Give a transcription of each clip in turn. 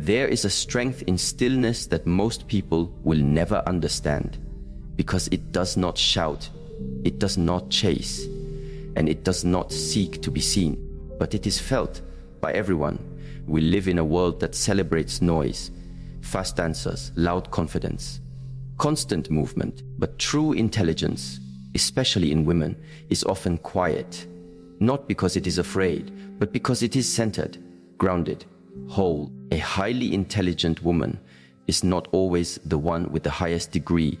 There is a strength in stillness that most people will never understand, because it does not shout, it does not chase, and it does not seek to be seen, but it is felt by everyone. We live in a world that celebrates noise, fast answers, loud confidence, constant movement, but true intelligence, especially in women, is often quiet, not because it is afraid, but because it is centered, grounded, whole. A highly intelligent woman is not always the one with the highest degree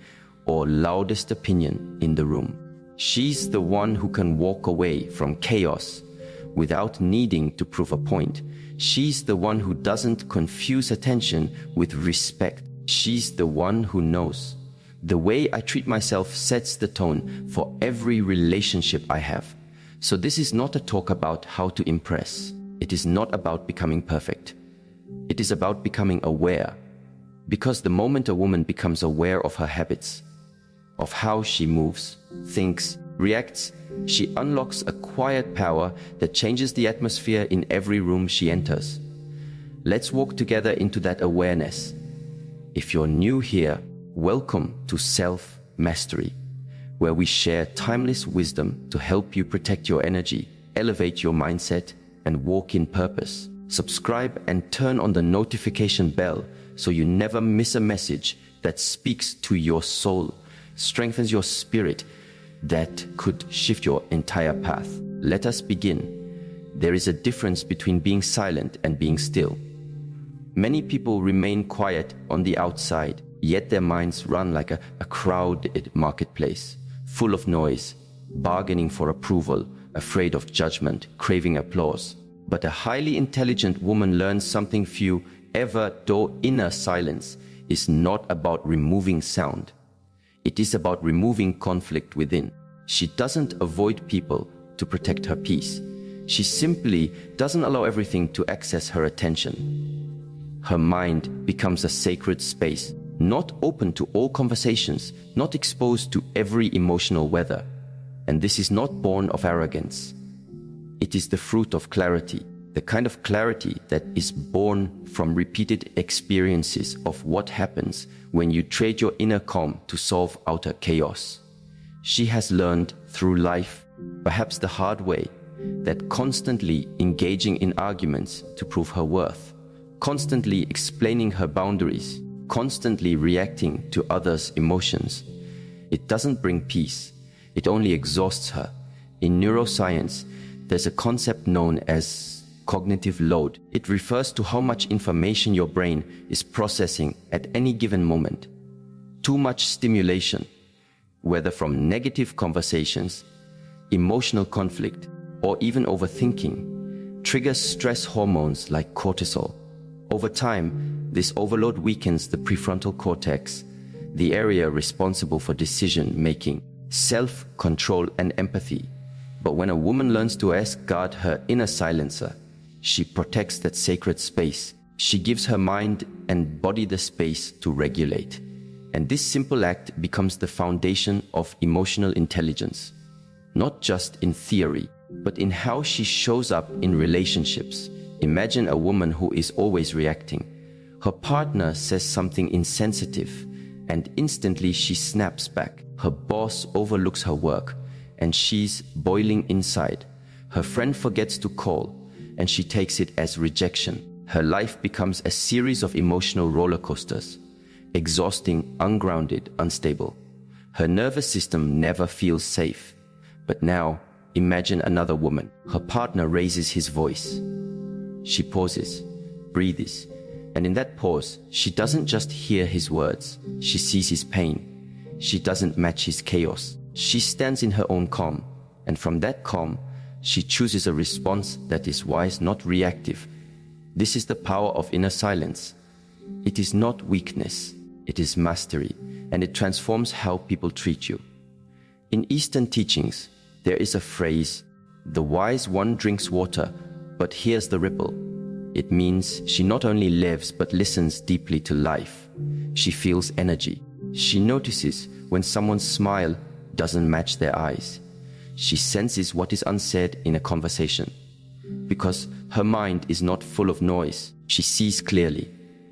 or loudest opinion in the room. She's the one who can walk away from chaos without needing to prove a point. She's the one who doesn't confuse attention with respect. She's the one who knows. The way I treat myself sets the tone for every relationship I have. So this is not a talk about how to impress. It is not about becoming perfect. It is about becoming aware. Because the moment a woman becomes aware of her habits, of how she moves, thinks, reacts, she unlocks a quiet power that changes the atmosphere in every room she enters. Let's walk together into that awareness. If you're new here, welcome to Self-Mastery, where we share timeless wisdom to help you protect your energy, elevate your mindset, and walk in purpose. Subscribe and turn on the notification bell so you never miss a message that speaks to your soul, strengthens your spirit, that could shift your entire path. Let us begin. There is a difference between being silent and being still. Many people remain quiet on the outside, yet their minds run like a crowded marketplace, full of noise, bargaining for approval, afraid of judgment, craving applause. But a highly intelligent woman learns something few ever do. Inner silence is not about removing sound. It is about removing conflict within. She doesn't avoid people to protect her peace. She simply doesn't allow everything to access her attention. Her mind becomes a sacred space, not open to all conversations, not exposed to every emotional weather. And this is not born of arrogance. It is the fruit of clarity, the kind of clarity that is born from repeated experiences of what happens when you trade your inner calm to solve outer chaos. She has learned through life, perhaps the hard way, that constantly engaging in arguments to prove her worth, constantly explaining her boundaries, constantly reacting to others' emotions, it doesn't bring peace. It only exhausts her. In neuroscience, there's a concept known as cognitive load. It refers to how much information your brain is processing at any given moment. Too much stimulation, whether from negative conversations, emotional conflict, or even overthinking, triggers stress hormones like cortisol. Over time, this overload weakens the prefrontal cortex, the area responsible for decision-making, self-control, and empathy. But when a woman learns to guard her inner silencer, she protects that sacred space. She gives her mind and body the space to regulate. And this simple act becomes the foundation of emotional intelligence, not just in theory, but in how she shows up in relationships. Imagine a woman who is always reacting. Her partner says something insensitive, and instantly she snaps back. Her boss overlooks her work, and she's boiling inside. Her friend forgets to call, and she takes it as rejection. Her life becomes a series of emotional roller coasters, exhausting, ungrounded, unstable. Her nervous system never feels safe. But now, imagine another woman. Her partner raises his voice. She pauses, breathes, and in that pause, she doesn't just hear his words. She sees his pain. She doesn't match his chaos. She stands in her own calm, and from that calm, she chooses a response that is wise, not reactive. This is the power of inner silence. It is not weakness, it is mastery, and it transforms how people treat you. In Eastern teachings, there is a phrase, "The wise one drinks water, but hears the ripple." It means she not only lives but listens deeply to life. She feels energy. She notices when someone's smile doesn't match their eyes. She senses what is unsaid in a conversation. Because her mind is not full of noise, she sees clearly.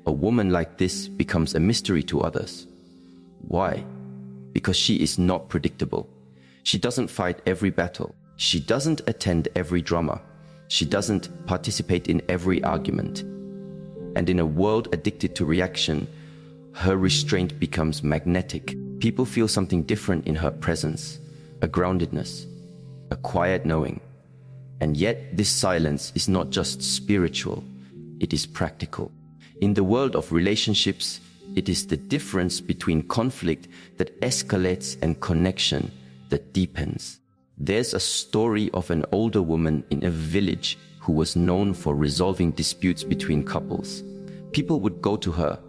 A woman like this becomes a mystery to others. Why? Because she is not predictable. She doesn't fight every battle. She doesn't attend every drama. She doesn't participate in every argument. And in a world addicted to reaction, her restraint becomes magnetic. People feel something different in her presence, a groundedness, a quiet knowing. And yet this silence is not just spiritual, it is practical. In the world of relationships, it is the difference between conflict that escalates and connection that deepens. There's a story of an older woman in a village who was known for resolving disputes between couples. People would go to her,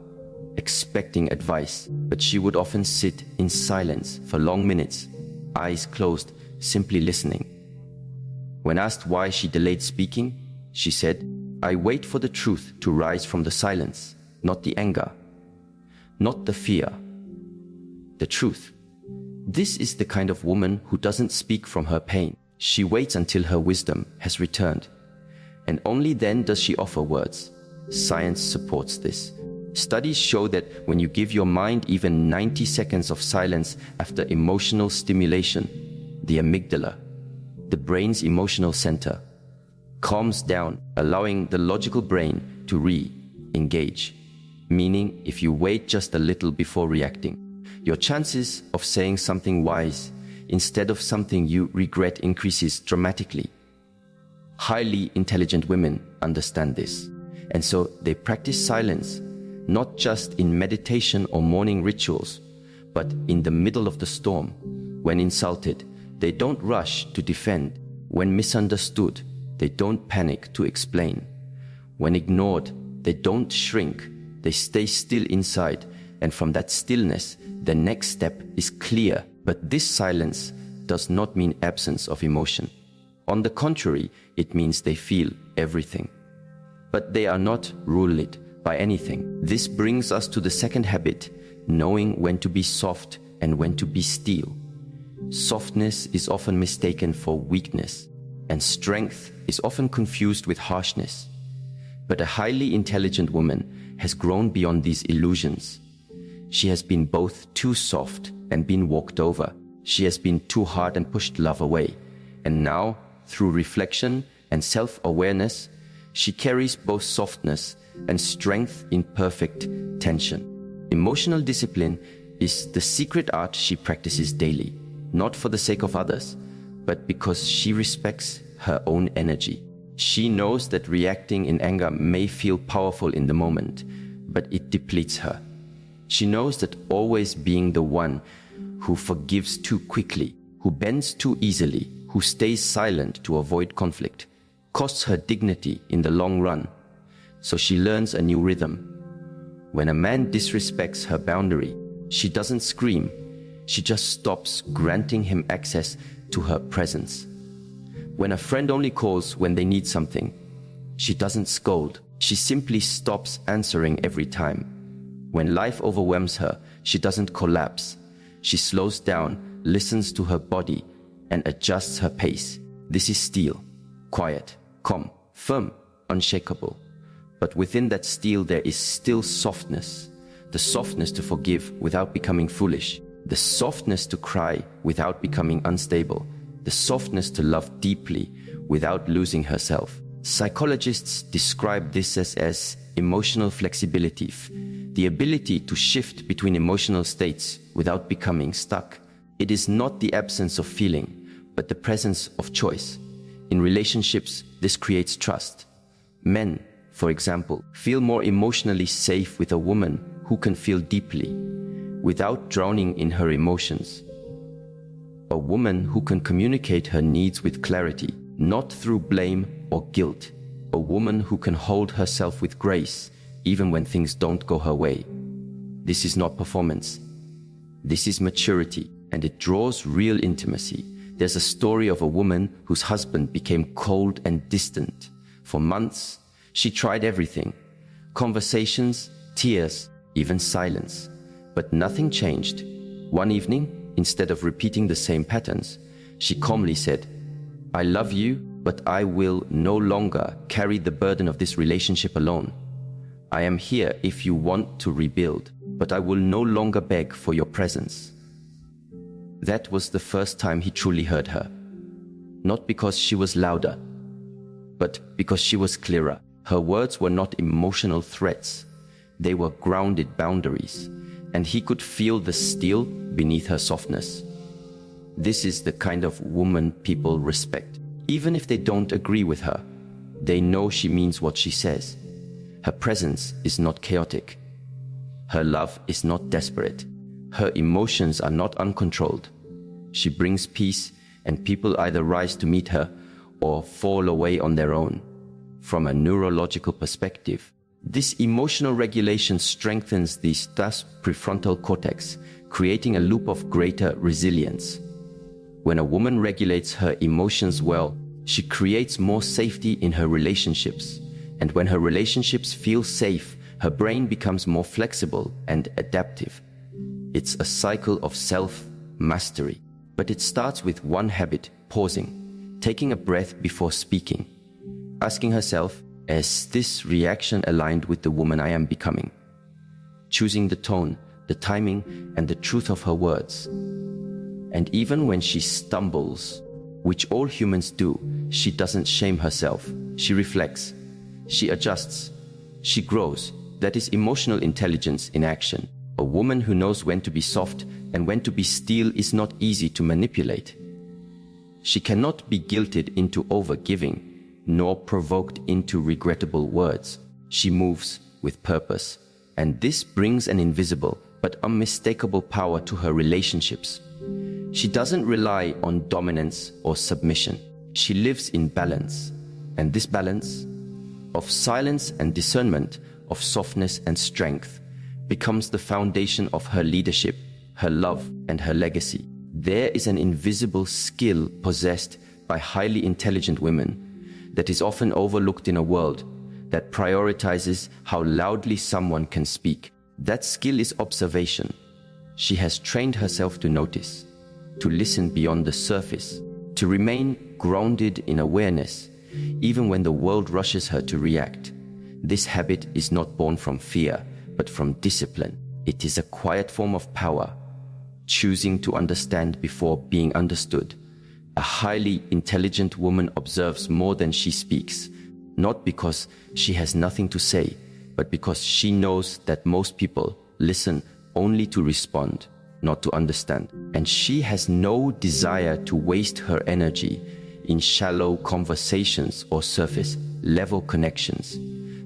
expecting advice, but she would often sit in silence for long minutes, eyes closed, simply listening. When asked why she delayed speaking, she said, "I wait for the truth to rise from the silence, not the anger, not the fear, the truth." This is the kind of woman who doesn't speak from her pain. She waits until her wisdom has returned, and only then does she offer words. Science supports this. Studies show that when you give your mind even 90 seconds of silence after emotional stimulation, the amygdala, the brain's emotional center, calms down, allowing the logical brain to re-engage. Meaning, if you wait just a little before reacting, your chances of saying something wise instead of something you regret increases dramatically. Highly intelligent women understand this, and so they practice silence, not just in meditation or morning rituals, but in the middle of the storm. When insulted, they don't rush to defend. When misunderstood, they don't panic to explain. When ignored, they don't shrink. They stay still inside, and from that stillness, the next step is clear. But this silence does not mean absence of emotion. On the contrary, it means they feel everything. But they are not ruled by anything. This brings us to the second habit, knowing when to be soft and when to be steel. Softness is often mistaken for weakness, and strength is often confused with harshness. But a highly intelligent woman has grown beyond these illusions. She has been both too soft and been walked over. She has been too hard and pushed love away. And now, through reflection and self-awareness, she carries both softness and strength in perfect tension. Emotional discipline is the secret art she practices daily, not for the sake of others, but because she respects her own energy. She knows that reacting in anger may feel powerful in the moment, but it depletes her. She knows that always being the one who forgives too quickly, who bends too easily, who stays silent to avoid conflict, costs her dignity in the long run. So she learns a new rhythm. When a man disrespects her boundary, she doesn't scream. She just stops granting him access to her presence. When a friend only calls when they need something, she doesn't scold. She simply stops answering every time. When life overwhelms her, she doesn't collapse. She slows down, listens to her body, and adjusts her pace. This is steel, quiet, calm, firm, unshakable. But within that steel there is still softness. The softness to forgive without becoming foolish. The softness to cry without becoming unstable. The softness to love deeply without losing herself. Psychologists describe this as emotional flexibility, the ability to shift between emotional states without becoming stuck. It is not the absence of feeling, but the presence of choice. In relationships, this creates trust. Men, for example, feel more emotionally safe with a woman who can feel deeply, without drowning in her emotions. A woman who can communicate her needs with clarity, not through blame or guilt. A woman who can hold herself with grace, even when things don't go her way. This is not performance. This is maturity, and it draws real intimacy. There's a story of a woman whose husband became cold and distant. For months, she tried everything. Conversations, tears, even silence. But nothing changed. One evening, instead of repeating the same patterns, she calmly said, "I love you, but I will no longer carry the burden of this relationship alone. I am here if you want to rebuild, but I will no longer beg for your presence. That was the first time he truly heard her. Not because she was louder, but because she was clearer. Her words were not emotional threats. They were grounded boundaries, and he could feel the steel beneath her softness. This is the kind of woman people respect. Even if they don't agree with her, they know she means what she says. Her presence is not chaotic. Her love is not desperate. Her emotions are not uncontrolled. She brings peace, and people either rise to meet her or fall away on their own. From a neurological perspective, this emotional regulation strengthens the thus prefrontal cortex, creating a loop of greater resilience. When a woman regulates her emotions well, she creates more safety in her relationships. And when her relationships feel safe, her brain becomes more flexible and adaptive. It's a cycle of self-mastery. But it starts with one habit: pausing, taking a breath before speaking, asking herself, is this reaction aligned with the woman I am becoming? Choosing the tone, the timing, and the truth of her words. And even when she stumbles, which all humans do, she doesn't shame herself. She reflects, she adjusts, she grows. That is emotional intelligence in action. A woman who knows when to be soft and when to be steel is not easy to manipulate. She cannot be guilted into overgiving, nor provoked into regrettable words. She moves with purpose, and this brings an invisible but unmistakable power to her relationships. She doesn't rely on dominance or submission. She lives in balance, and this balance of silence and discernment, of softness and strength, becomes the foundation of her leadership, her love, and her legacy. There is an invisible skill possessed by highly intelligent women that is often overlooked in a world that prioritizes how loudly someone can speak. That skill is observation. She has trained herself to notice, to listen beyond the surface, to remain grounded in awareness, even when the world rushes her to react. This habit is not born from fear, but from discipline. It is a quiet form of power, choosing to understand before being understood. A highly intelligent woman observes more than she speaks, not because she has nothing to say, but because she knows that most people listen only to respond, not to understand. And she has no desire to waste her energy in shallow conversations or surface-level connections.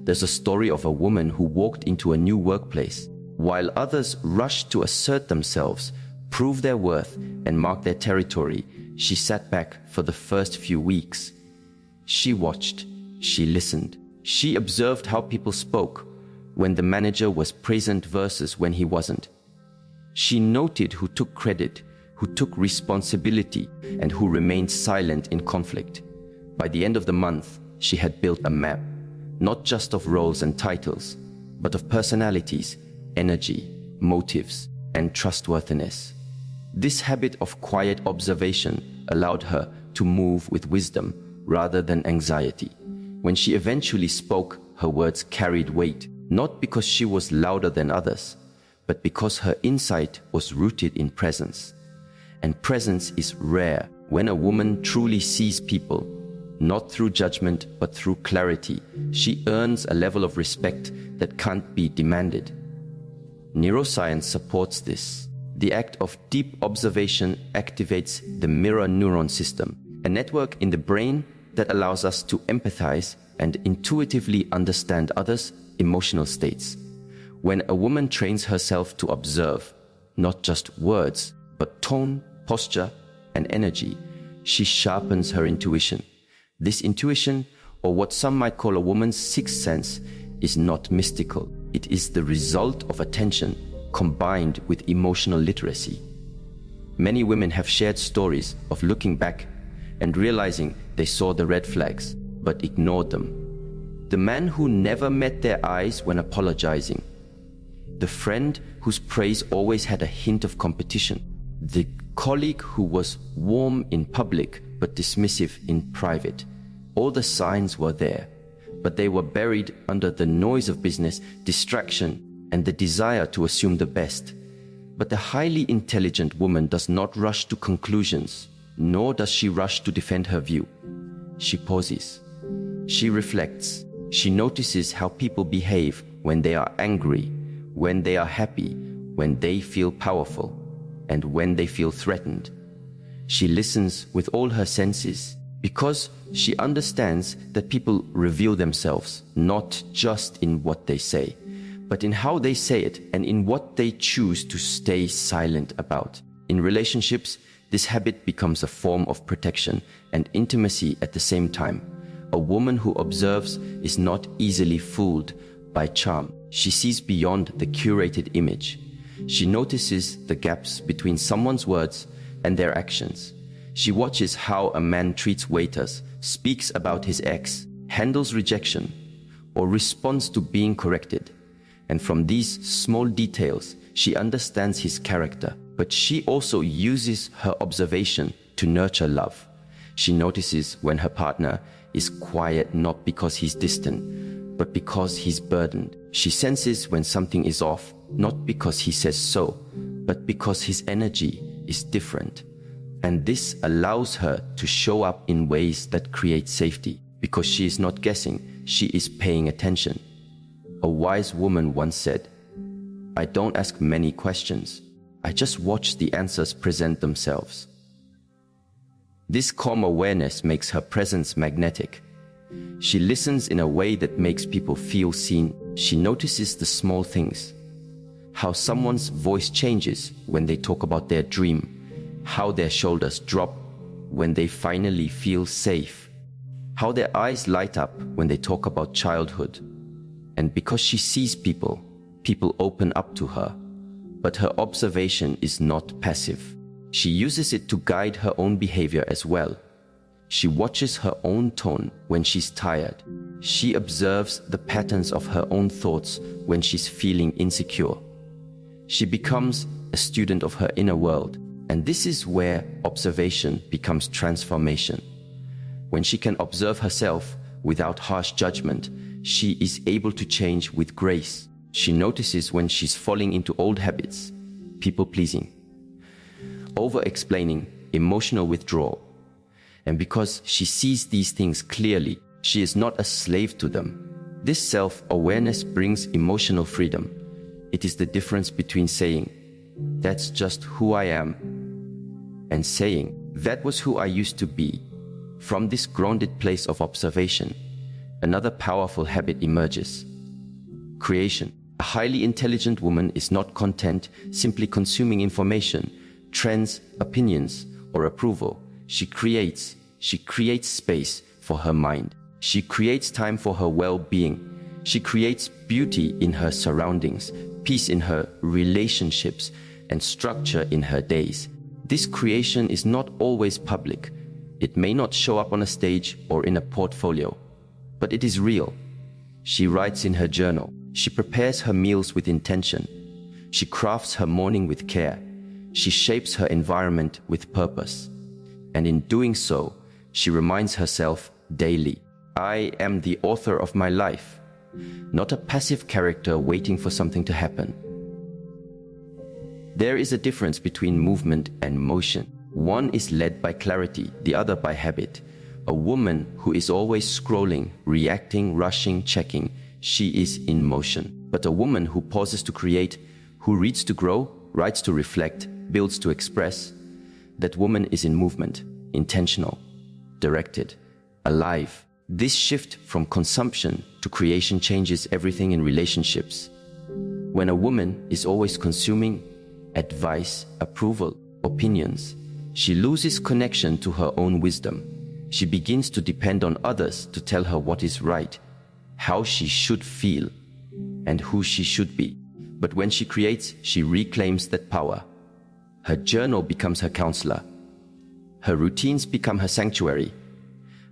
There's a story of a woman who walked into a new workplace. While others rushed to assert themselves, prove their worth, and mark their territory, she sat back for the first few weeks. She watched, she listened, she observed how people spoke when the manager was present versus when he wasn't. She noted who took credit, who took responsibility, and who remained silent in conflict. By the end of the month, she had built a map, not just of roles and titles, but of personalities, energy, motives, and trustworthiness. This habit of quiet observation allowed her to move with wisdom rather than anxiety. When she eventually spoke, her words carried weight, not because she was louder than others, but because her insight was rooted in presence. And presence is rare. When a woman truly sees people, not through judgment, but through clarity, she earns a level of respect that can't be demanded. Neuroscience supports this. The act of deep observation activates the mirror neuron system, a network in the brain that allows us to empathize and intuitively understand others' emotional states. When a woman trains herself to observe, not just words, but tone, posture, and energy, she sharpens her intuition. This intuition, or what some might call a woman's sixth sense, is not mystical. It is the result of attention combined with emotional literacy. Many women have shared stories of looking back and realizing they saw the red flags, but ignored them. The man who never met their eyes when apologizing. The friend whose praise always had a hint of competition. The colleague who was warm in public but dismissive in private. All the signs were there, but they were buried under the noise of business, distraction, and the desire to assume the best. But the highly intelligent woman does not rush to conclusions, nor does she rush to defend her view. She pauses. She reflects. She notices how people behave when they are angry, when they are happy, when they feel powerful, and when they feel threatened. She listens with all her senses because she understands that people reveal themselves not just in what they say, but in how they say it and in what they choose to stay silent about. In relationships, this habit becomes a form of protection and intimacy at the same time. A woman who observes is not easily fooled by charm. She sees beyond the curated image. She notices the gaps between someone's words and their actions. She watches how a man treats waiters, speaks about his ex, handles rejection, or responds to being corrected. And from these small details, she understands his character. But she also uses her observation to nurture love. She notices when her partner is quiet not because he's distant, but because he's burdened. She senses when something is off, not because he says so, but because his energy is different. And this allows her to show up in ways that create safety, because she is not guessing, she is paying attention. A wise woman once said, "I don't ask many questions. I just watch the answers present themselves." This calm awareness makes her presence magnetic. She listens in a way that makes people feel seen. She notices the small things. How someone's voice changes when they talk about their dream. How their shoulders drop when they finally feel safe. How their eyes light up when they talk about childhood. And because she sees people, people open up to her. But her observation is not passive. She uses it to guide her own behavior as well. She watches her own tone when she's tired. She observes the patterns of her own thoughts when she's feeling insecure. She becomes a student of her inner world, and this is where observation becomes transformation. When she can observe herself without harsh judgment, she is able to change with grace. She notices when she's falling into old habits, people-pleasing, over-explaining, emotional withdrawal. And because she sees these things clearly, she is not a slave to them. This self-awareness brings emotional freedom. It is the difference between saying, "That's just who I am," and saying, "That was who I used to be." From this grounded place of observation, another powerful habit emerges. Creation. A highly intelligent woman is not content simply consuming information, trends, opinions, or approval. She creates space for her mind. She creates time for her well-being. She creates beauty in her surroundings, peace in her relationships, and structure in her days. This creation is not always public. It may not show up on a stage or in a portfolio, but it is real. She writes in her journal. She prepares her meals with intention. She crafts her morning with care. She shapes her environment with purpose. And in doing so, she reminds herself daily, "I am the author of my life," not a passive character waiting for something to happen. There is a difference between movement and motion. One is led by clarity, the other by habit. A woman who is always scrolling, reacting, rushing, checking, she is in motion. But a woman who pauses to create, who reads to grow, writes to reflect, builds to express, that woman is in movement, intentional, directed, alive. This shift from consumption to creation changes everything in relationships. When a woman is always consuming advice, approval, opinions, she loses connection to her own wisdom. She begins to depend on others to tell her what is right, how she should feel, and who she should be. But when she creates, she reclaims that power. Her journal becomes her counselor. Her routines become her sanctuary.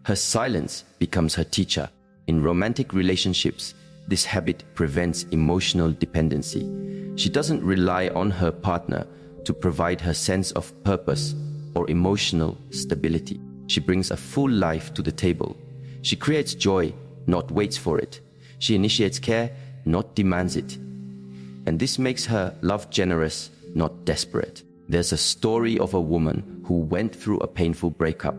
Her silence becomes her teacher. In romantic relationships, this habit prevents emotional dependency. She doesn't rely on her partner to provide her sense of purpose or emotional stability. She brings a full life to the table. She creates joy not waits for it. She initiates care, not demands it. And this makes her love generous, not desperate. There's a story of a woman who went through a painful breakup.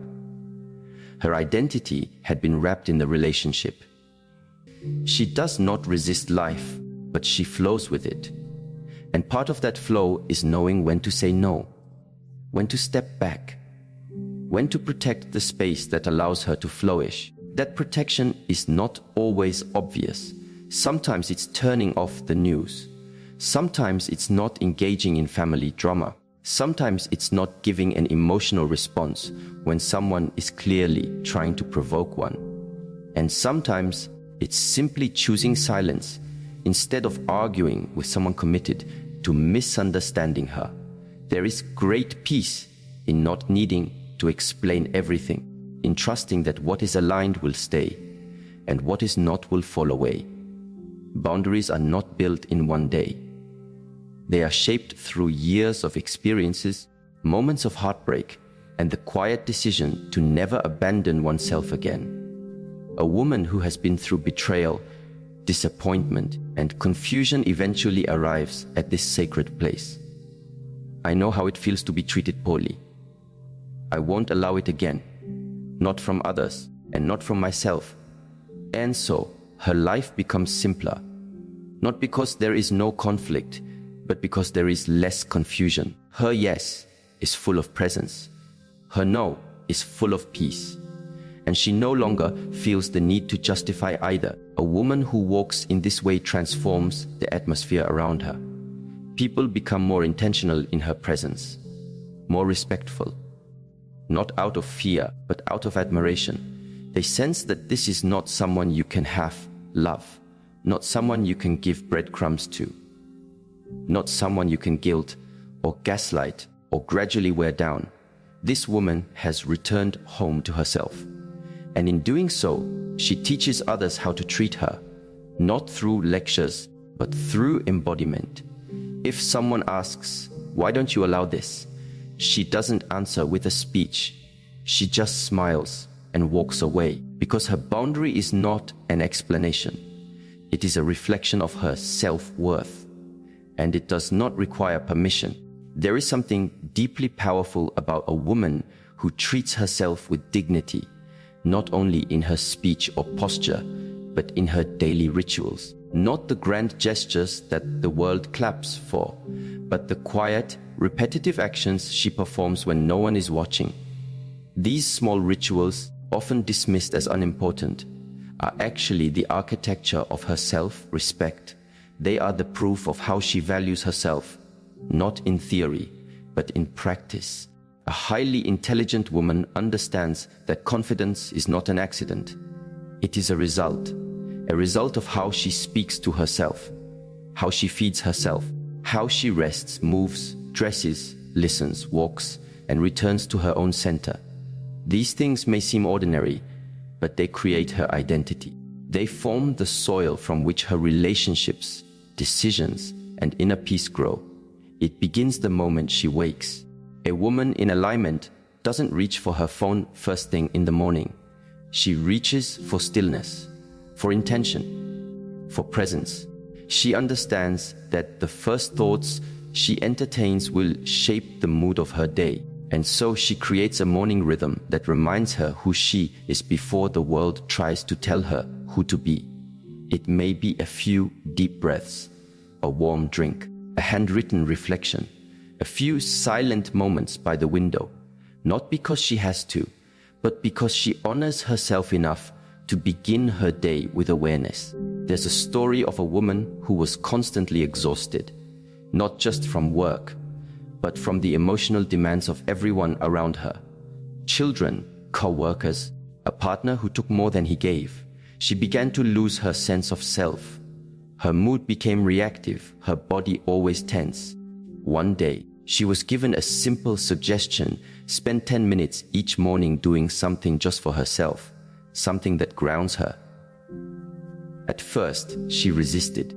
Her identity had been wrapped in the relationship. She does not resist life, but she flows with it. And part of that flow is knowing when to say no, when to step back, when to protect the space that allows her to flourish. That protection is not always obvious. Sometimes it's turning off the news. Sometimes it's not engaging in family drama. Sometimes it's not giving an emotional response when someone is clearly trying to provoke one. And sometimes it's simply choosing silence instead of arguing with someone committed to misunderstanding her. There is great peace in not needing to explain everything, in trusting that what is aligned will stay and what is not will fall away. Boundaries are not built in one day. They are shaped through years of experiences, moments of heartbreak, and the quiet decision to never abandon oneself again. A woman who has been through betrayal, disappointment, and confusion eventually arrives at this sacred place. I know how it feels to be treated poorly. I won't allow it again, not from others and not from myself. And so, her life becomes simpler, not because there is no conflict, but because there is less confusion. Her yes is full of presence. Her no is full of peace. And she no longer feels the need to justify either. A woman who walks in this way transforms the atmosphere around her. People become more intentional in her presence, more respectful, not out of fear, but out of admiration. They sense that this is not someone you can have love, not someone you can give breadcrumbs to, not someone you can guilt or gaslight or gradually wear down. This woman has returned home to herself. And in doing so, she teaches others how to treat her, not through lectures, but through embodiment. If someone asks, "Why don't you allow this?" she doesn't answer with a speech. She just smiles and walks away, because her boundary is not an explanation. It is a reflection of her self-worth, and it does not require permission. There is something deeply powerful about a woman who treats herself with dignity, not only in her speech or posture, but in her daily rituals. Not the grand gestures that the world claps for, but the quiet, repetitive actions she performs when no one is watching. These small rituals, often dismissed as unimportant, are actually the architecture of her self-respect. They are the proof of how she values herself, not in theory, but in practice. A highly intelligent woman understands that confidence is not an accident. It is a result of how she speaks to herself, how she feeds herself, how she rests, moves, dresses, listens, walks, and returns to her own center. These things may seem ordinary, but they create her identity. They form the soil from which her relationships, decisions, and inner peace grow. It begins the moment she wakes. A woman in alignment doesn't reach for her phone first thing in the morning. She reaches for stillness, for intention, for presence. She understands that the first thoughts she entertains will shape the mood of her day. And so she creates a morning rhythm that reminds her who she is before the world tries to tell her who to be. It may be a few deep breaths, a warm drink, a handwritten reflection, a few silent moments by the window, not because she has to, but because she honors herself enough to begin her day with awareness. There's a story of a woman who was constantly exhausted, not just from work, but from the emotional demands of everyone around her. Children, co-workers, a partner who took more than he gave. She began to lose her sense of self. Her mood became reactive, her body always tense. One day, she was given a simple suggestion: spend 10 minutes each morning doing something just for herself, something that grounds her. At first, she resisted.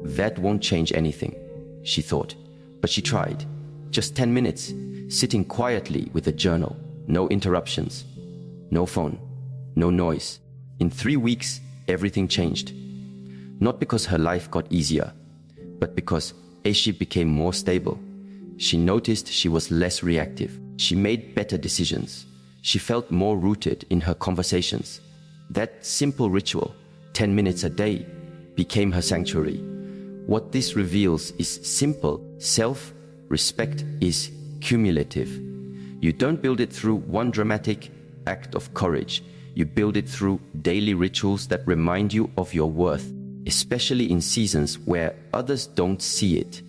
That won't change anything, she thought, but she tried. Just 10 minutes, sitting quietly with a journal, no interruptions, no phone, no noise. In 3 weeks, everything changed. Not because her life got easier, but because as she became more stable, she noticed she was less reactive. She made better decisions. She felt more rooted in her conversations. That simple ritual, 10 minutes a day, became her sanctuary. What this reveals is simple. Self-respect is cumulative. You don't build it through one dramatic act of courage. You build it through daily rituals that remind you of your worth, especially in seasons where others don't see it.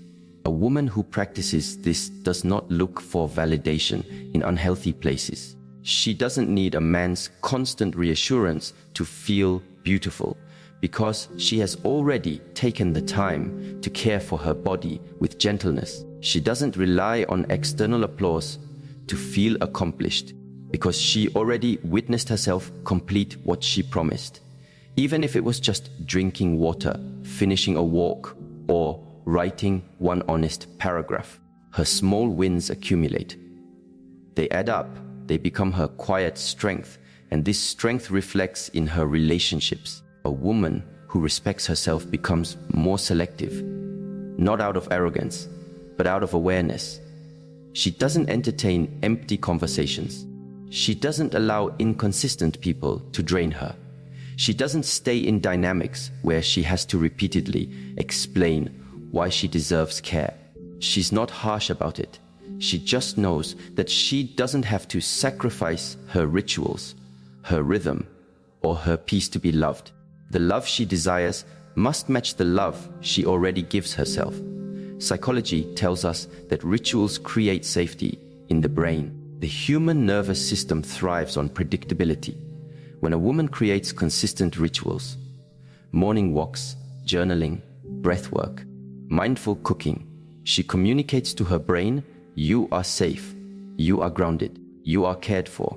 A woman who practices this does not look for validation in unhealthy places. She doesn't need a man's constant reassurance to feel beautiful, because she has already taken the time to care for her body with gentleness. She doesn't rely on external applause to feel accomplished, because she already witnessed herself complete what she promised. Even if it was just drinking water, finishing a walk, or writing one honest paragraph, her small wins accumulate. They add up, they become her quiet strength, and this strength reflects in her relationships. A woman who respects herself becomes more selective, not out of arrogance, but out of awareness. She doesn't entertain empty conversations. She doesn't allow inconsistent people to drain her. She doesn't stay in dynamics where she has to repeatedly explain why she deserves care. She's not harsh about it. She just knows that she doesn't have to sacrifice her rituals, her rhythm, or her peace to be loved. The love she desires must match the love she already gives herself. Psychology tells us that rituals create safety in the brain. The human nervous system thrives on predictability. When a woman creates consistent rituals, morning walks, journaling, breathwork, mindful cooking, she communicates to her brain, you are safe, you are grounded, you are cared for.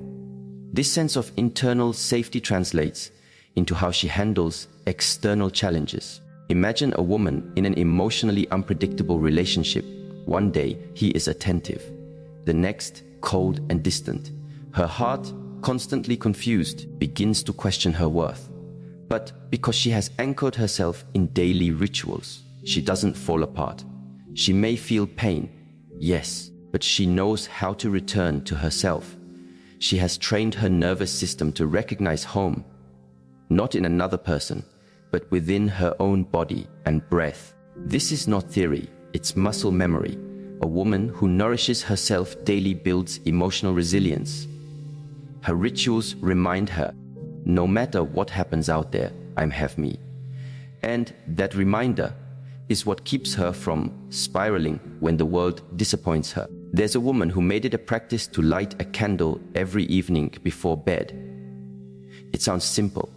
This sense of internal safety translates into how she handles external challenges. Imagine a woman in an emotionally unpredictable relationship. One day, he is attentive. The next, cold and distant. Her heart, constantly confused, begins to question her worth. But because she has anchored herself in daily rituals, she doesn't fall apart. She may feel pain, yes, but she knows how to return to herself. She has trained her nervous system to recognize home, not in another person, but within her own body and breath. This is not theory, it's muscle memory. A woman who nourishes herself daily builds emotional resilience. Her rituals remind her, no matter what happens out there, I have me. And that reminder is what keeps her from spiraling when the world disappoints her. There's a woman who made it a practice to light a candle every evening before bed. It sounds simple,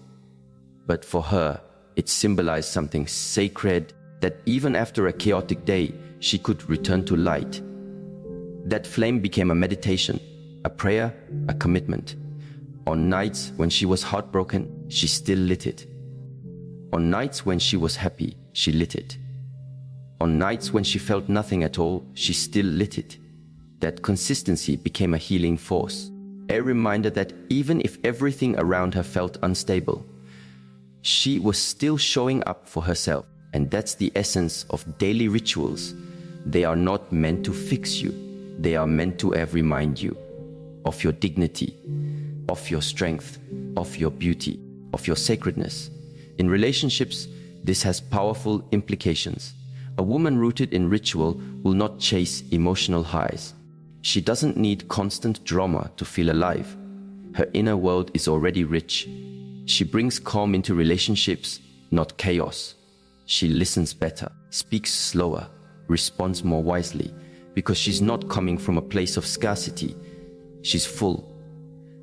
but for her, it symbolized something sacred, that even after a chaotic day, she could return to light. That flame became a meditation, a prayer, a commitment. On nights when she was heartbroken, she still lit it. On nights when she was happy, she lit it. On nights when she felt nothing at all, she still lit it. That consistency became a healing force, a reminder that even if everything around her felt unstable, she was still showing up for herself. And that's the essence of daily rituals. They are not meant to fix you. They are meant to remind you of your dignity, of your strength, of your beauty, of your sacredness. In relationships, this has powerful implications. A woman rooted in ritual will not chase emotional highs. She doesn't need constant drama to feel alive. Her inner world is already rich. She brings calm into relationships, not chaos. She listens better, speaks slower, responds more wisely, because she's not coming from a place of scarcity. She's full.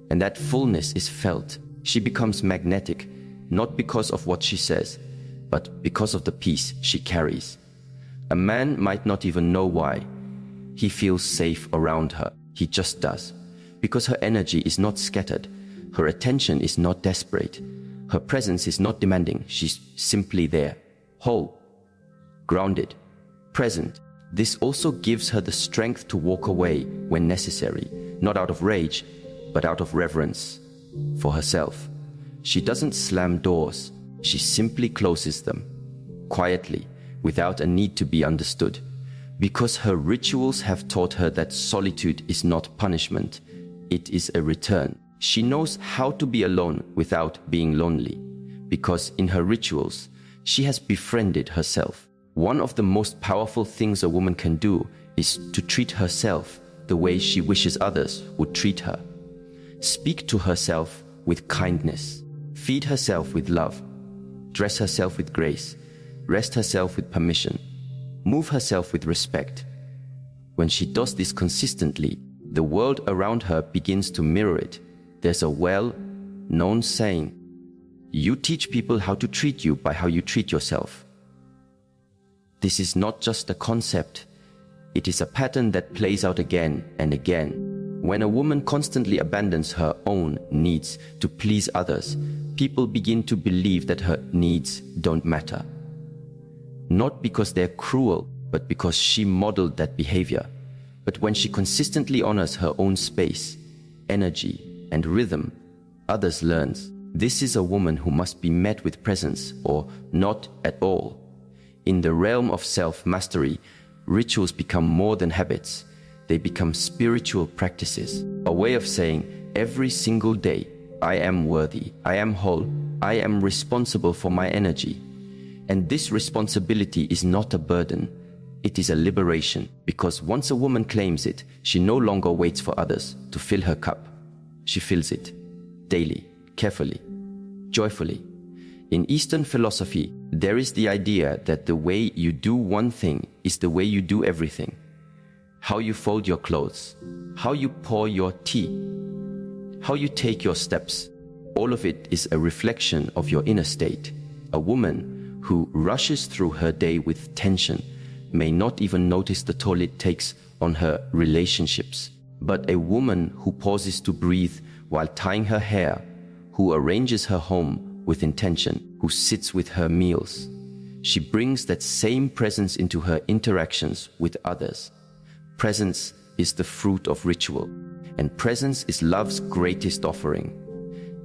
And that fullness is felt. She becomes magnetic, not because of what she says, but because of the peace she carries. A man might not even know why. He feels safe around her. He just does. Because her energy is not scattered. Her attention is not desperate. Her presence is not demanding. She's simply there. Whole. Grounded. Present. This also gives her the strength to walk away when necessary. Not out of rage, but out of reverence for herself. She doesn't slam doors. She simply closes them, quietly, without a need to be understood, because her rituals have taught her that solitude is not punishment, it is a return. She knows how to be alone without being lonely, because in her rituals, she has befriended herself. One of the most powerful things a woman can do is to treat herself the way she wishes others would treat her. Speak to herself with kindness, feed herself with love, dress herself with grace, rest herself with permission, move herself with respect. When she does this consistently, the world around her begins to mirror it. There's a well-known saying, you teach people how to treat you by how you treat yourself. This is not just a concept, it is a pattern that plays out again and again. When a woman constantly abandons her own needs to please others, people begin to believe that her needs don't matter. Not because they're cruel, but because she modeled that behavior. But when she consistently honors her own space, energy, and rhythm, others learn. This is a woman who must be met with presence or not at all. In the realm of self-mastery, rituals become more than habits. They become spiritual practices, a way of saying every single day, I am worthy, I am whole, I am responsible for my energy. And this responsibility is not a burden, it is a liberation, because once a woman claims it, she no longer waits for others to fill her cup. She fills it, daily, carefully, joyfully. In Eastern philosophy, there is the idea that the way you do one thing is the way you do everything. How you fold your clothes, how you pour your tea, how you take your steps, all of it is a reflection of your inner state. A woman who rushes through her day with tension may not even notice the toll it takes on her relationships. But a woman who pauses to breathe while tying her hair, who arranges her home with intention, who sits with her meals, she brings that same presence into her interactions with others. Presence is the fruit of ritual, and presence is love's greatest offering.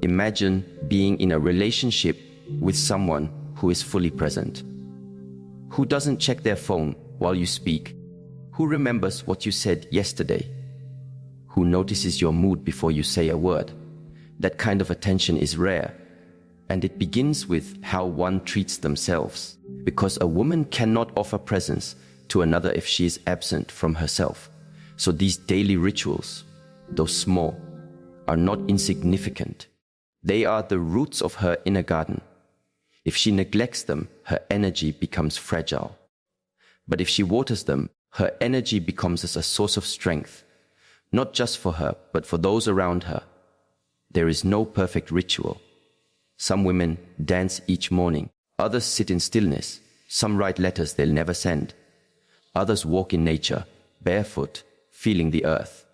Imagine being in a relationship with someone who is fully present, who doesn't check their phone while you speak, who remembers what you said yesterday, who notices your mood before you say a word. That kind of attention is rare, and it begins with how one treats themselves, because a woman cannot offer presence to another if she is absent from herself. So these daily rituals, though small, are not insignificant. They are the roots of her inner garden. If she neglects them, her energy becomes fragile. But if she waters them, her energy becomes a source of strength, not just for her, but for those around her. There is no perfect ritual. Some women dance each morning, others sit in stillness, some write letters they'll never send. Others walk in nature, barefoot, feeling the earth.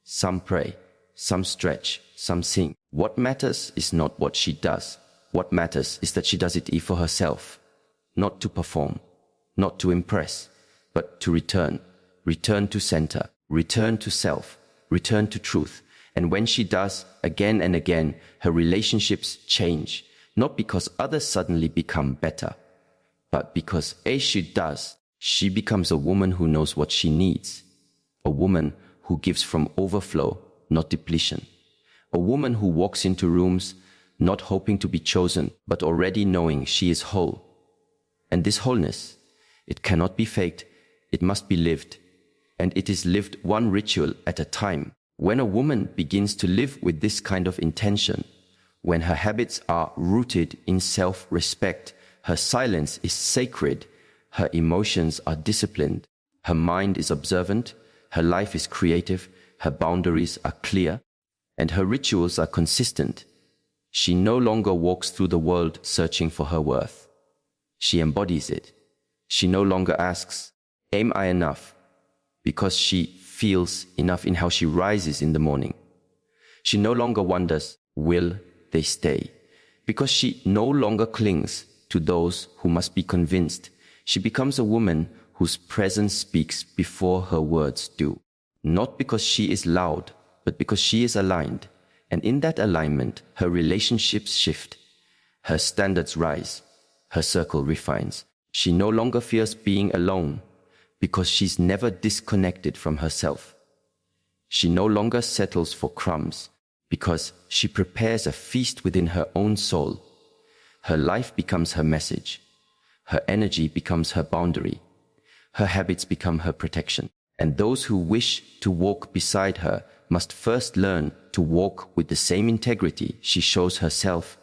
Some pray, some stretch, some sing. What matters is not what she does. What matters is that she does it for herself, not to perform, not to impress, but to return to center, return to self, return to truth. And when she does, again and again, her relationships change, not because others suddenly become better, but because as she does, she becomes a woman who knows what she needs, a woman who gives from overflow, not depletion, a woman who walks into rooms not hoping to be chosen, but already knowing she is whole. And this wholeness, it cannot be faked, it must be lived, and it is lived one ritual at a time. When a woman begins to live with this kind of intention, when her habits are rooted in self-respect, her silence is sacred, her emotions are disciplined, her mind is observant, her life is creative, her boundaries are clear, and her rituals are consistent. She no longer walks through the world searching for her worth. She embodies it. She no longer asks, am I enough? Because she feels enough in how she rises in the morning. She no longer wonders, will they stay? Because she no longer clings to those who must be convinced. She becomes a woman whose presence speaks before her words do. Not because she is loud, but because she is aligned. And in that alignment, her relationships shift. Her standards rise. Her circle refines. She no longer fears being alone because she's never disconnected from herself. She no longer settles for crumbs because she prepares a feast within her own soul. Her life becomes her message. Her energy becomes her boundary. Her habits become her protection. And those who wish to walk beside her must first learn to walk with the same integrity she shows herself